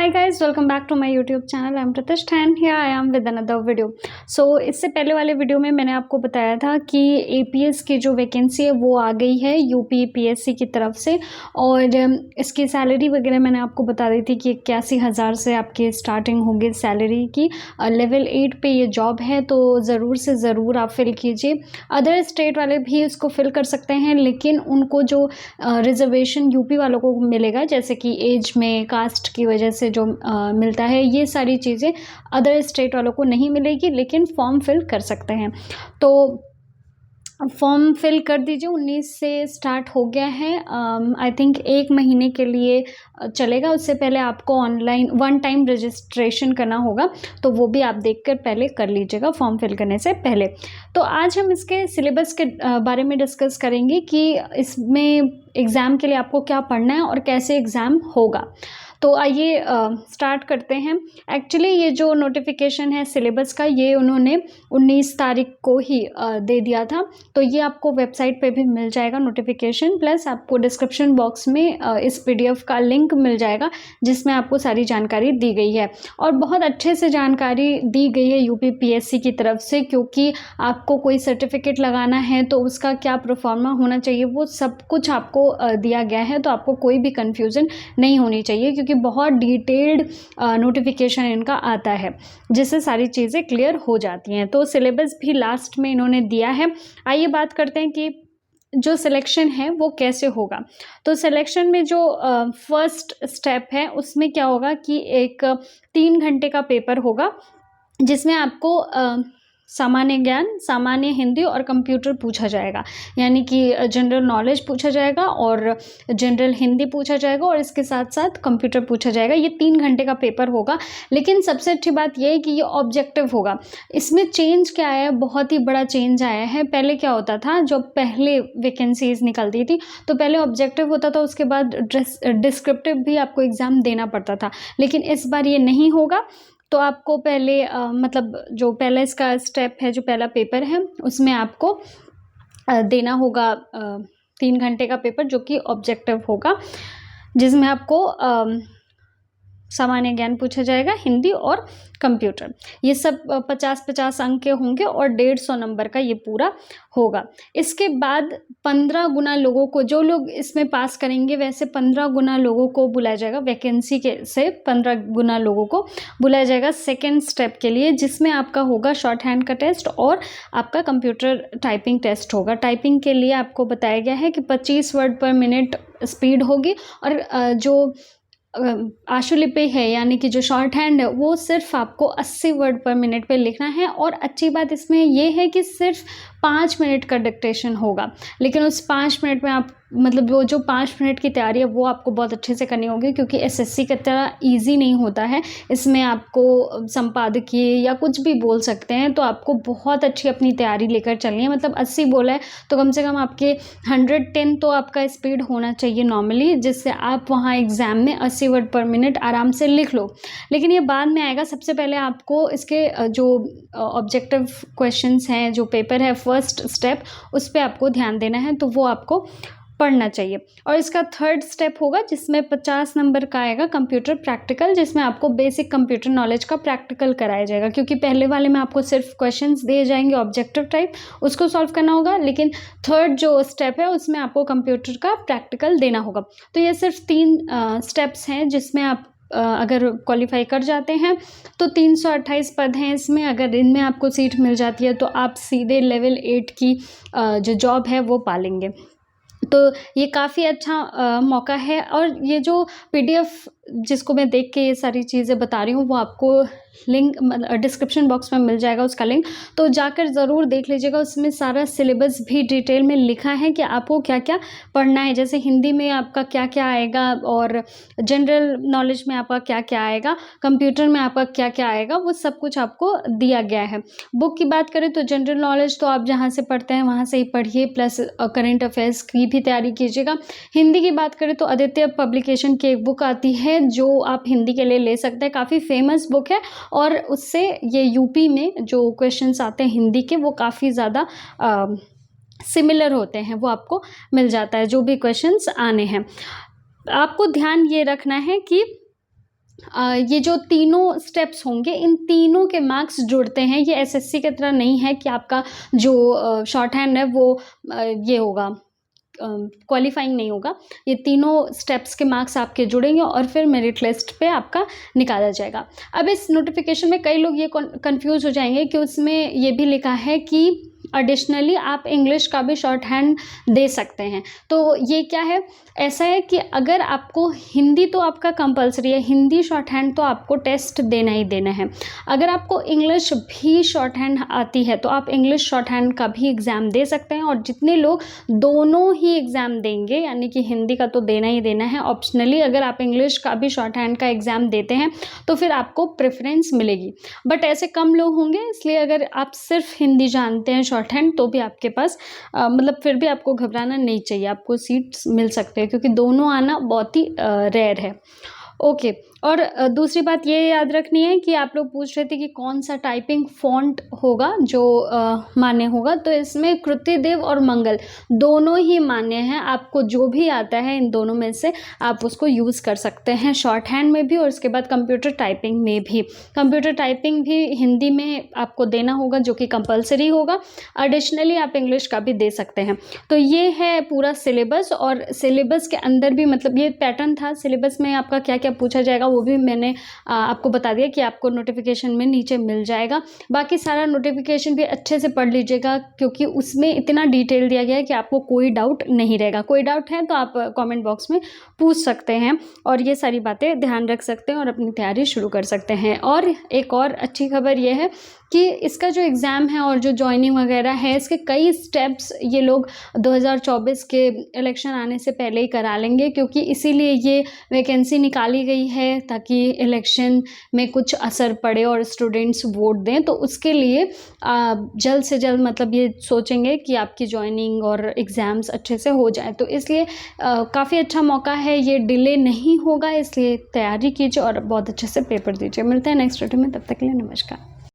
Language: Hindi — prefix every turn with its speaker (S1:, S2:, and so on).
S1: Hi guys, welcome back to my YouTube channel. I'm Pratishtha and here I am with another video. So इससे पहले वाले वीडियो में मैंने आपको बताया था कि APS की जो वैकेंसी है वो आ गई है यूपी PSC की तरफ से और इसकी सैलरी वगैरह मैंने आपको बता दी थी कि 81,000 से आपकी स्टार्टिंग होगी सैलरी की। लेवल 8 पे ये जॉब है तो ज़रूर से ज़रूर आप फिल कीजिए। अदर स्टेट वाले भी इसको फिल कर सकते हैं लेकिन उनको जो रिजर्वेशन यूपी वालों को मिलेगा जैसे कि एज में कास्ट की वजह से जो मिलता है ये सारी चीज़ें अदर स्टेट वालों को नहीं मिलेगी, लेकिन फॉर्म फिल कर सकते हैं। तो फॉर्म फिल कर दीजिए। 19 से स्टार्ट हो गया है। आई थिंक 1 महीने के लिए चलेगा। उससे पहले आपको ऑनलाइन 1 टाइम रजिस्ट्रेशन करना होगा, तो वो भी आप देखकर पहले कर लीजिएगा फॉर्म फिल करने से पहले। तो आज हम इसके सिलेबस के बारे में डिस्कस करेंगे कि इसमें एग्ज़ाम के लिए आपको क्या पढ़ना है और कैसे एग्ज़ाम होगा। तो आइए स्टार्ट करते हैं। एक्चुअली ये जो नोटिफिकेशन है सिलेबस का ये उन्होंने 19 तारीख को ही दे दिया था, तो ये आपको वेबसाइट पे भी मिल जाएगा नोटिफिकेशन, प्लस आपको डिस्क्रिप्शन बॉक्स में इस PDF का लिंक मिल जाएगा जिसमें आपको सारी जानकारी दी गई है और बहुत अच्छे से जानकारी दी गई है यूपी PSC की तरफ से, क्योंकि आपको कोई सर्टिफिकेट लगाना है तो उसका क्या प्रोफार्मा होना चाहिए वो सब कुछ आपको दिया गया है, तो आपको कोई भी कन्फ्यूज़न नहीं होनी चाहिए क्योंकि बहुत डिटेल्ड नोटिफिकेशन इनका आता है जिससे सारी चीज़ें क्लियर हो जाती हैं। तो सिलेबस भी लास्ट में इन्होंने दिया है। आइए बात करते हैं कि जो सिलेक्शन है वो कैसे होगा। तो सिलेक्शन में जो फर्स्ट स्टेप है उसमें क्या होगा कि एक 3 घंटे का पेपर होगा जिसमें आपको सामान्य ज्ञान, सामान्य हिंदी और कंप्यूटर पूछा जाएगा, यानी कि जनरल नॉलेज पूछा जाएगा और जनरल हिंदी पूछा जाएगा और इसके साथ साथ कंप्यूटर पूछा जाएगा। ये 3 घंटे का पेपर होगा, लेकिन सबसे अच्छी बात यह है कि ये ऑब्जेक्टिव होगा। इसमें चेंज क्या आया है, बहुत ही बड़ा चेंज आया है। पहले क्या होता था, जो पहले वैकेंसीज निकलती थी तो पहले ऑब्जेक्टिव होता था, उसके बाद डिस्क्रिप्टिव भी आपको एग्ज़ाम देना पड़ता था, लेकिन इस बार ये नहीं होगा। तो आपको पहले मतलब जो पहला इसका स्टेप है, जो पहला पेपर है उसमें आपको देना होगा 3 घंटे का पेपर जो कि ऑब्जेक्टिव होगा, जिसमें आपको सामान्य ज्ञान पूछा जाएगा, हिंदी और कंप्यूटर। ये सब 50-50 अंक के होंगे और 150 नंबर का ये पूरा होगा। इसके बाद 15 गुना लोगों को, जो लोग इसमें पास करेंगे वैसे 15 गुना लोगों को बुलाया जाएगा, वैकेंसी के से 15 गुना लोगों को बुलाया जाएगा सेकेंड स्टेप के लिए, जिसमें आपका होगा शॉर्ट हैंड का टेस्ट और आपका कंप्यूटर टाइपिंग टेस्ट होगा। टाइपिंग के लिए आपको बताया गया है कि 25 वर्ड पर मिनट स्पीड होगी और जो आशुलिपि है यानी कि जो शॉर्ट हैंड है वो सिर्फ आपको 80 वर्ड पर मिनट पे लिखना है। और अच्छी बात इसमें ये है कि सिर्फ 5 मिनट का डिक्टेशन होगा, लेकिन उस 5 मिनट में आप मतलब वो जो 5 मिनट की तैयारी है वो आपको बहुत अच्छे से करनी होगी, क्योंकि SSC की तरह ईजी नहीं होता है। इसमें आपको संपादकीय या कुछ भी बोल सकते हैं, तो आपको बहुत अच्छी अपनी तैयारी लेकर चलनी है। मतलब 80 बोला है तो कम से कम आपके 110 तो आपका स्पीड होना चाहिए नॉर्मली, जिससे आप वहाँ एग्ज़ाम में 80 वर्ड पर मिनट आराम से लिख लो। लेकिन ये बाद में आएगा। सबसे पहले आपको इसके जो ऑब्जेक्टिव क्वेश्चंस हैं, जो पेपर है फर्स्ट स्टेप, उस पर आपको ध्यान देना है, तो वो आपको पढ़ना चाहिए। और इसका थर्ड स्टेप होगा जिसमें 50 नंबर का आएगा कंप्यूटर प्रैक्टिकल, जिसमें आपको बेसिक कंप्यूटर नॉलेज का प्रैक्टिकल कराया जाएगा, क्योंकि पहले वाले में आपको सिर्फ क्वेश्चंस दिए जाएंगे ऑब्जेक्टिव टाइप, उसको सॉल्व करना होगा, लेकिन थर्ड जो स्टेप है उसमें आपको कंप्यूटर का प्रैक्टिकल देना होगा। तो ये सिर्फ 3 स्टेप्स हैं जिसमें आप अगर क्वालिफाई कर जाते हैं तो 328 पद हैं इसमें। अगर इनमें आपको सीट मिल जाती है तो आप सीधे लेवल 8 की जो जॉब है वो पालेंगे। तो ये काफ़ी अच्छा मौका है। और ये जो PDF जिसको मैं देख के ये सारी चीज़ें बता रही हूँ वो आपको लिंक डिस्क्रिप्शन बॉक्स में मिल जाएगा उसका लिंक, तो जाकर ज़रूर देख लीजिएगा। उसमें सारा सिलेबस भी डिटेल में लिखा है कि आपको क्या क्या पढ़ना है, जैसे हिंदी में आपका क्या क्या आएगा और जनरल नॉलेज में आपका क्या क्या आएगा, कंप्यूटर में आपका क्या क्या आएगा, वो सब कुछ आपको दिया गया है। बुक की बात करें तो जनरल नॉलेज तो आप जहाँ से पढ़ते हैं वहाँ से ही पढ़िए, प्लस करेंट अफेयर्स की भी तैयारी कीजिएगा। हिंदी की बात करें तो आदित्य पब्लिकेशन की एक बुक आती है जो आप हिंदी के लिए ले सकते हैं, काफ़ी फेमस बुक है और उससे ये यूपी में जो क्वेश्चंस आते हैं हिंदी के वो काफ़ी ज़्यादा सिमिलर होते हैं, वो आपको मिल जाता है जो भी क्वेश्चंस आने हैं। आपको ध्यान ये रखना है कि ये जो तीनों स्टेप्स होंगे, इन तीनों के मार्क्स जुड़ते हैं। ये एसएससी की तरह नहीं है कि आपका जो शॉर्ट हैंड है वो ये होगा, क्वालिफाइंग नहीं होगा। ये तीनों स्टेप्स के मार्क्स आपके जुड़ेंगे और फिर मेरिट लिस्ट पे आपका निकाला जाएगा। अब इस नोटिफिकेशन में कई लोग ये कंफ्यूज हो जाएंगे कि उसमें ये भी लिखा है कि एडिशनली आप इंग्लिश का भी शॉर्ट हैंड दे सकते हैं। तो ये क्या है, ऐसा है कि अगर आपको हिंदी तो आपका कंपलसरी है, हिंदी शॉर्ट हैंड तो आपको टेस्ट देना ही देना है। अगर आपको इंग्लिश भी शॉर्ट हैंड आती है तो आप इंग्लिश शॉर्ट हैंड का भी एग्ज़ाम दे सकते हैं। और जितने लोग दोनों ही एग्ज़ाम देंगे, यानी कि हिंदी का तो देना ही देना है, ऑप्शनली अगर आप इंग्लिश का भी शॉर्ट हैंड का एग्ज़ाम देते हैं तो फिर आपको प्रेफरेंस मिलेगी। बट ऐसे कम लोग होंगे, इसलिए अगर आप सिर्फ हिंदी जानते हैं शॉर्ट हैंड तो भी आपके पास मतलब फिर भी आपको घबराना नहीं चाहिए, आपको सीट्स मिल सकते हैं, क्योंकि दोनों आना बहुत ही रेयर है। ओके, और दूसरी बात ये याद रखनी है कि आप लोग पूछ रहे थे कि कौन सा टाइपिंग फ़ॉन्ट होगा जो मान्य होगा। तो इसमें कृतिदेव और मंगल दोनों ही मान्य हैं। आपको जो भी आता है इन दोनों में से आप उसको यूज़ कर सकते हैं, शॉर्ट हैंड में भी और उसके बाद कंप्यूटर टाइपिंग में भी। कंप्यूटर टाइपिंग भी हिंदी में आपको देना होगा जो कि कंपलसरी होगा। एडिशनली आप इंग्लिश का भी दे सकते हैं। तो ये है पूरा सिलेबस, और सिलेबस के अंदर भी मतलब ये पैटर्न था। सिलेबस में आपका क्या क्या पूछा जाएगा वो भी मैंने आपको बता दिया कि आपको नोटिफिकेशन में नीचे मिल जाएगा। बाकी सारा नोटिफिकेशन भी अच्छे से पढ़ लीजिएगा, क्योंकि उसमें इतना डिटेल दिया गया है कि आपको कोई डाउट नहीं रहेगा। कोई डाउट है तो आप कमेंट बॉक्स में पूछ सकते हैं और ये सारी बातें ध्यान रख सकते हैं और अपनी तैयारी शुरू कर सकते हैं। और एक और अच्छी खबर ये है कि इसका जो एग्ज़ाम है और जो जॉइनिंग वगैरह है, इसके कई स्टेप्स ये लोग 2024 के इलेक्शन आने से पहले ही करा लेंगे, क्योंकि इसीलिए ये वैकेंसी निकाली गई है ताकि इलेक्शन में कुछ असर पड़े और स्टूडेंट्स वोट दें। तो उसके लिए जल्द से जल्द मतलब ये सोचेंगे कि आपकी जॉइनिंग और एग्ज़ाम्स अच्छे से हो जाए। तो इसलिए काफ़ी अच्छा मौका है, ये डिले नहीं होगा, इसलिए तैयारी कीजिए और बहुत अच्छे से पेपर दीजिए। मिलते हैं नेक्स्ट वीडियो में, तब तक के लिए नमस्कार।